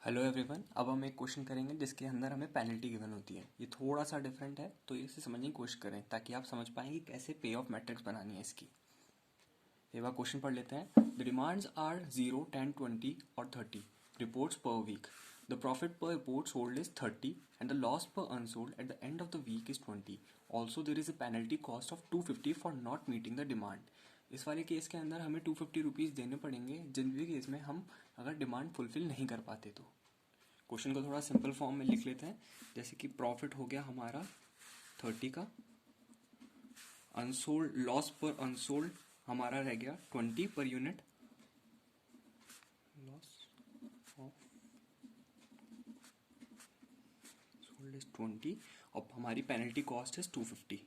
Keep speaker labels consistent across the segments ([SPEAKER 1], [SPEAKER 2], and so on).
[SPEAKER 1] Hello everyone. अब हम एक क्वेश्चन करेंगे जिसके अंदर हमें पेनल्टी गिवन होती है। ये थोड़ा सा डिफरेंट है तो इसे समझने की कोशिश करें ताकि आप समझ पाएं कि कैसे पे ऑफ मैट्रिक्स बनानी है इसकी। एक बार क्वेश्चन पढ़ लेते हैं। द डिमांड्स आर 0, 10, 20 और 30 reports per week. The profit per report sold is 30 and the loss per unsold at the end of the week is 20। Also there is a penalty cost of 250 for not meeting the demand. इस वाले case के अंदर हमें 250 rupees देने पड़ेंगे जिन भी case में हम अगर डिमांड फुलफिल नहीं कर पाते तो। क्वेश्चन को थोड़ा सिंपल फॉर्म में लिख लेते हैं। जैसे कि प्रॉफिट हो गया हमारा 30 का, अनसोल्ड लॉस पर अनसोल्ड हमारा रह गया 20 per unit, loss of sold is 20 और हमारी पेनल्टी कॉस्ट इज 250।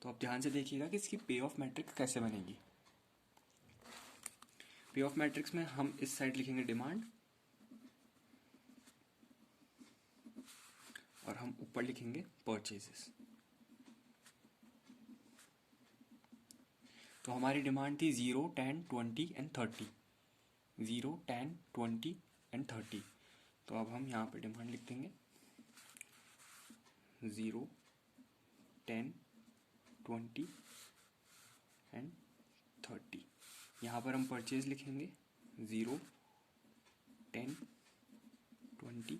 [SPEAKER 1] तो आप ध्यान से देखिएगा कि इसकी पे ऑफ मैट्रिक्स कैसे बनेगी। पे ऑफ मैट्रिक्स में हम इस साइड लिखेंगे डिमांड और हम ऊपर लिखेंगे परचेजेस। तो हमारी डिमांड थी 0, 10, 20 एंड 30। 0, 10, 20 एंड 30। तो अब हम यहाँ पे डिमांड लिख देंगे 0, 10, 20 एंड 30। यहाँ पर हम परचेज लिखेंगे 0, 10, 20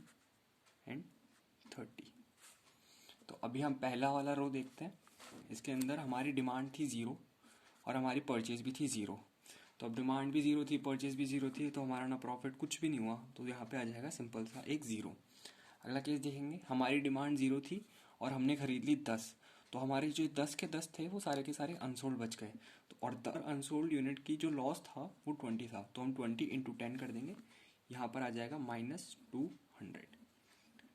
[SPEAKER 1] एंड 30। तो अभी हम पहला वाला रो देखते हैं। इसके अंदर हमारी डिमांड थी 0 और हमारी परचेज भी थी 0। तो अब डिमांड भी 0 थी, परचेज भी 0 थी, तो हमारा ना प्रॉफिट कुछ भी नहीं हुआ। तो यहाँ पे आ जाएगा सिंपल सा एक 0। अगला केस देखेंगे। हमारी डिमांड 0 थी और हमने खरीद ली 10। तो हमारे जो 10 के 10 थे वो सारे के सारे अनसोल्ड बच गए। तो और अनसोल्ड यूनिट की जो लॉस था वो 20 था। तो हम 20 इंटू 10 कर देंगे। यहाँ पर आ जाएगा -200।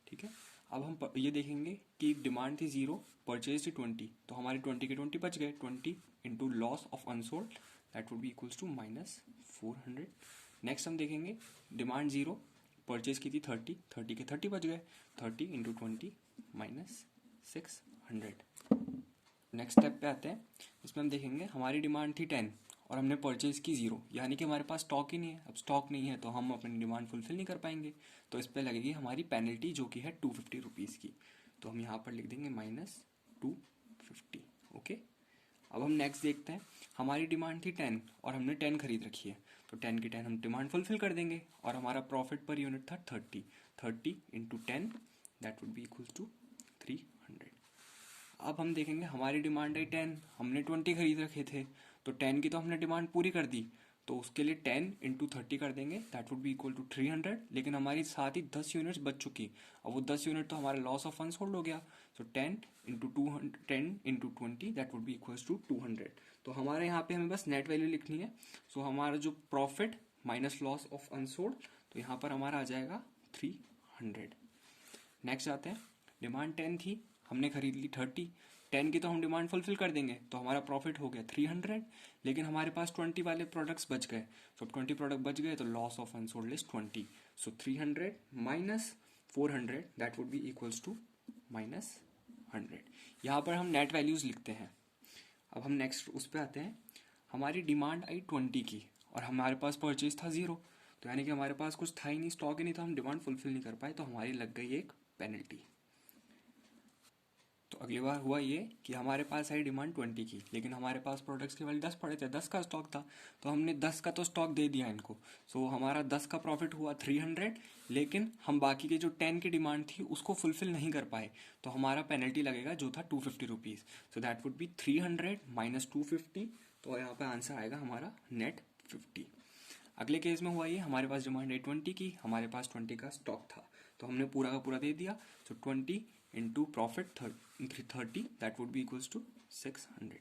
[SPEAKER 1] ठीक है। अब हम ये देखेंगे कि डिमांड थी 0, परचेज थी 20। तो हमारे 20 के 20 बच गए। 20 into loss of unsold that would be equals to -400। Next हम देखेंगे डिमांड 0, परचेज की थी 30। 30 के 30 बच गए। 30 इंटू 20 -600। नेक्स्ट स्टेप पे आते हैं। इसमें हम देखेंगे हमारी डिमांड थी 10 और हमने परचेज की 0, यानी कि हमारे पास स्टॉक ही नहीं है। अब स्टॉक नहीं है तो हम अपनी डिमांड फुलफिल नहीं कर पाएंगे। तो इस पर लगेगी हमारी पेनल्टी जो कि है 250 रुपीज़ की। तो हम यहाँ पर लिख देंगे -250। ओके। अब हम नेक्स्ट देखते हैं। हमारी डिमांड थी 10 और हमने 10 खरीद रखी है। तो 10 की 10 हम डिमांड फुलफिल कर देंगे और हमारा प्रॉफिट पर यूनिट था 30। 30 into 10 that would be equal to 300। अब हम देखेंगे हमारी डिमांड है 10, हमने 20 खरीद रखे थे। तो 10 की तो हमने डिमांड पूरी कर दी। तो उसके लिए 10 इंटू 30 कर देंगे that would be equal to 300। लेकिन हमारी साथ ही 10 यूनिट्स बच चुकी। अब वो 10 यूनिट तो हमारा लॉस ऑफ अनसोल्ड हो गया। So 10 into 20 that would be equal to 200। तो हमारे यहाँ पे हमें बस नेट वैल्यू लिखनी है। सो हमारा जो profit minus loss of unsold, तो यहाँ पर हमारा आ जाएगा 300। नेक्स्ट आते हैं। डिमांड 10 थी, हमने खरीद ली 30। 10 की तो हम डिमांड फुलफिल कर देंगे तो हमारा प्रॉफिट हो गया 300। लेकिन हमारे पास 20 वाले प्रोडक्ट्स बच गए। सो 20 प्रोडक्ट बच गए तो loss of unsold is 20। So 300 minus 400 that would be equals to -100। यहाँ पर हम नेट वैल्यूज लिखते हैं। अब हम नेक्स्ट उस पर आते हैं। हमारी डिमांड आई 20 की और हमारे पास परचेज था 0। तो यानी कि हमारे पास कुछ था ही नहीं, स्टॉक ही नहीं था, हम डिमांड फुलफिल नहीं कर पाए। तो हमारी लग गई एक पेनल्टी। तो अगली बार हुआ ये कि हमारे पास आई डिमांड 20 की, लेकिन हमारे पास प्रोडक्ट्स केवल 10 पड़े थे, 10 का स्टॉक था। तो हमने 10 का तो स्टॉक दे दिया इनको। सो हमारा 10 का प्रॉफिट हुआ 300। लेकिन हम बाकी के जो 10 की डिमांड थी उसको फुलफिल नहीं कर पाए। तो हमारा पेनल्टी लगेगा जो था 250 rupees. So that would B 300 minus 250। तो यहाँ पे आंसर आएगा हमारा नेट 50। अगले केस में हुआ ये, हमारे पास डिमांड है 20 की, हमारे पास 20 का स्टॉक था। तो हमने पूरा का पूरा दे दिया। So 20 into profit 30 that would be equals to 600।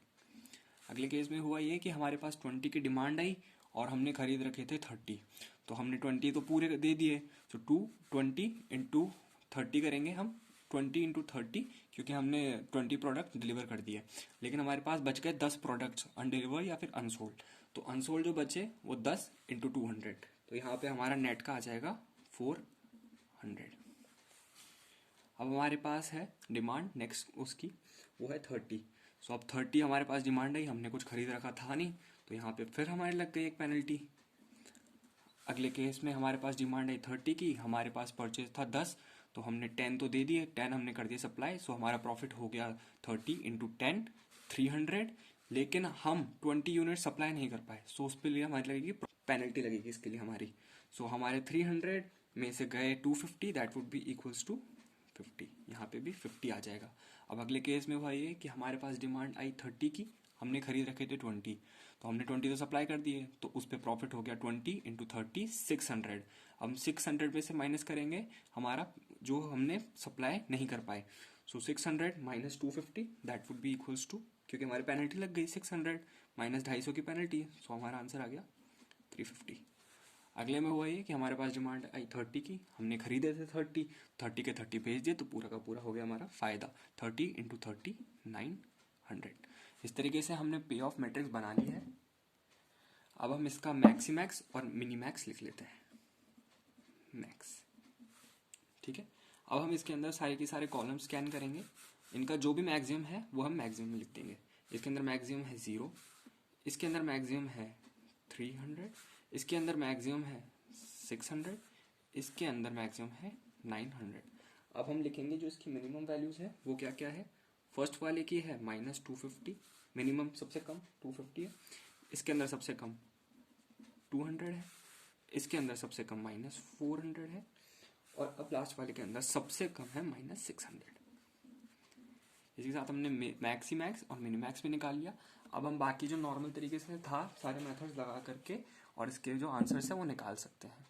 [SPEAKER 1] अगले केस में हुआ ये कि हमारे पास 20 की डिमांड आई और हमने खरीद रखे थे 30। तो हमने 20 तो पूरे दे दिए। सो 20 इंटू 30 करेंगे हम, 20 इंटू 30, क्योंकि हमने 20 प्रोडक्ट डिलीवर कर दिए। लेकिन हमारे पास बच गए 10 प्रोडक्ट्स अनडिलीवर या फिर अनसोल्ड। तो अनसोल्ड जो बचे वो 10 इंटू 200। तो यहाँ पे हमारा नेट का आ जाएगा 400। अब हमारे पास है डिमांड नेक्स्ट उसकी, वो है 30। सो अब 30 हमारे पास डिमांड आई, हमने कुछ खरीद रखा था नहीं, तो यहाँ पे फिर हमारे लग गई एक पेनल्टी। अगले केस में हमारे पास डिमांड आई 30 की, हमारे पास परचेज था 10, तो हमने 10 तो दे दिए, 10 हमने कर दिया सप्लाई, सो हमारा प्रॉफिट हो गया 30 इंटू 10 300। लेकिन हम 20 यूनिट सप्लाई नहीं कर पाए, सो उस पर लिए हमारी लगेगी पेनल्टी, लगेगी इसके लिए हमारी। सो हमारे 300 में से गए 250, that would be equals to 50, यहाँ पे भी 50 आ जाएगा। अब अगले केस में हुआ ये कि हमारे पास डिमांड आई 30 की, हमने खरीद रखे थे 20, तो हमने 20 तो सप्लाई कर दिए, तो उस पर प्रॉफिट हो गया 20 इंटू 30 600। अब हम 600 में से माइनस करेंगे हमारा जो हमने सप्लाई नहीं कर पाए, so 600 minus 250 that would be equals to, क्योंकि हमारी पेनल्टी लग गई 600 माइनस 250 की पेनल्टी है, सो हमारा आंसर आ गया 350। अगले में हुआ ये कि हमारे पास डिमांड आई 30 की, हमने खरीदे थे 30 के 30 भेज दिए, तो पूरा का पूरा हो गया हमारा फायदा 30 इंटू 30 900। इस तरीके से हमने पे ऑफ मैट्रिक्स बना ली है। अब हम इसका मैक्सीमैक्स और मिनीमैक्स लिख लेते हैं। मैक्स, ठीक है। अब हम इसके अंदर सारे के सारे कॉलम स्कैन करेंगे, इनका जो भी मैक्सिमम है वो हम मैक्सिमम में लिख देंगे। इसके अंदर मैक्सिमम है 0, इसके अंदर मैक्सिमम है 300, इसके अंदर मैक्सिमम है 600, इसके अंदर मैक्सिमम है 900। अब हम लिखेंगे जो इसकी मिनिमम वैल्यूज है वो क्या क्या है। फर्स्ट वाले की है -250, मिनिमम सबसे कम 250 है, इसके अंदर सबसे कम 200 है, इसके अंदर सबसे कम -400 है, और अब लास्ट वाले के अंदर सबसे कम है -600। इसी के साथ हमने मैक्सीमैक्स और मिनीमैक्स भी निकाल लिया। अब हम बाकी जो नॉर्मल तरीके से था सारे मेथड्स लगा करके और इसके जो आंसर्स है वो निकाल सकते हैं।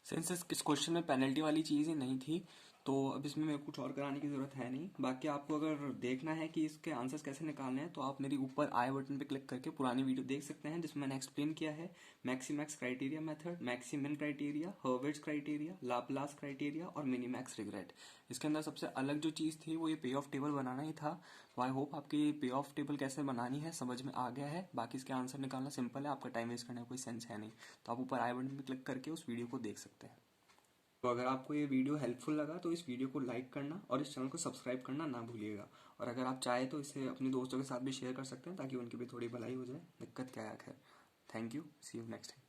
[SPEAKER 1] सिंस इस क्वेश्चन में पेनल्टी वाली चीज़ ही नहीं थी, तो अब इसमें मेरे को कुछ और कराने की ज़रूरत है नहीं। बाकी आपको अगर देखना है कि इसके आंसर्स कैसे निकालने हैं, तो आप मेरी ऊपर आई बटन पे क्लिक करके पुरानी वीडियो देख सकते हैं, जिसमें मैंने एक्सप्लेन किया है maximax criteria method, maximin criteria, Hurwicz criteria, Laplace criteria और मिनीमैक्स रिग्रेट। इसके अंदर सबसे अलग जो चीज़ थी वो ये पे ऑफ टेबल बनाना ही था। तो आई होप आपकी पे ऑफ टेबल कैसे बनानी है समझ में आ गया है। बाकी इसके आंसर निकालना सिंपल है, आपका टाइम वेस्ट करने का कोई सेंस है नहीं। तो आप ऊपर आई बटन पे क्लिक करके उस वीडियो को देख सकते हैं। तो अगर आपको ये वीडियो हेल्पफुल लगा तो इस वीडियो को लाइक करना और इस चैनल को सब्सक्राइब करना ना भूलिएगा। और अगर आप चाहें तो इसे अपने दोस्तों के साथ भी शेयर कर सकते हैं, ताकि उनकी भी थोड़ी भलाई हो जाए। दिक्कत क्या है, खैर। Thank you, see you next time.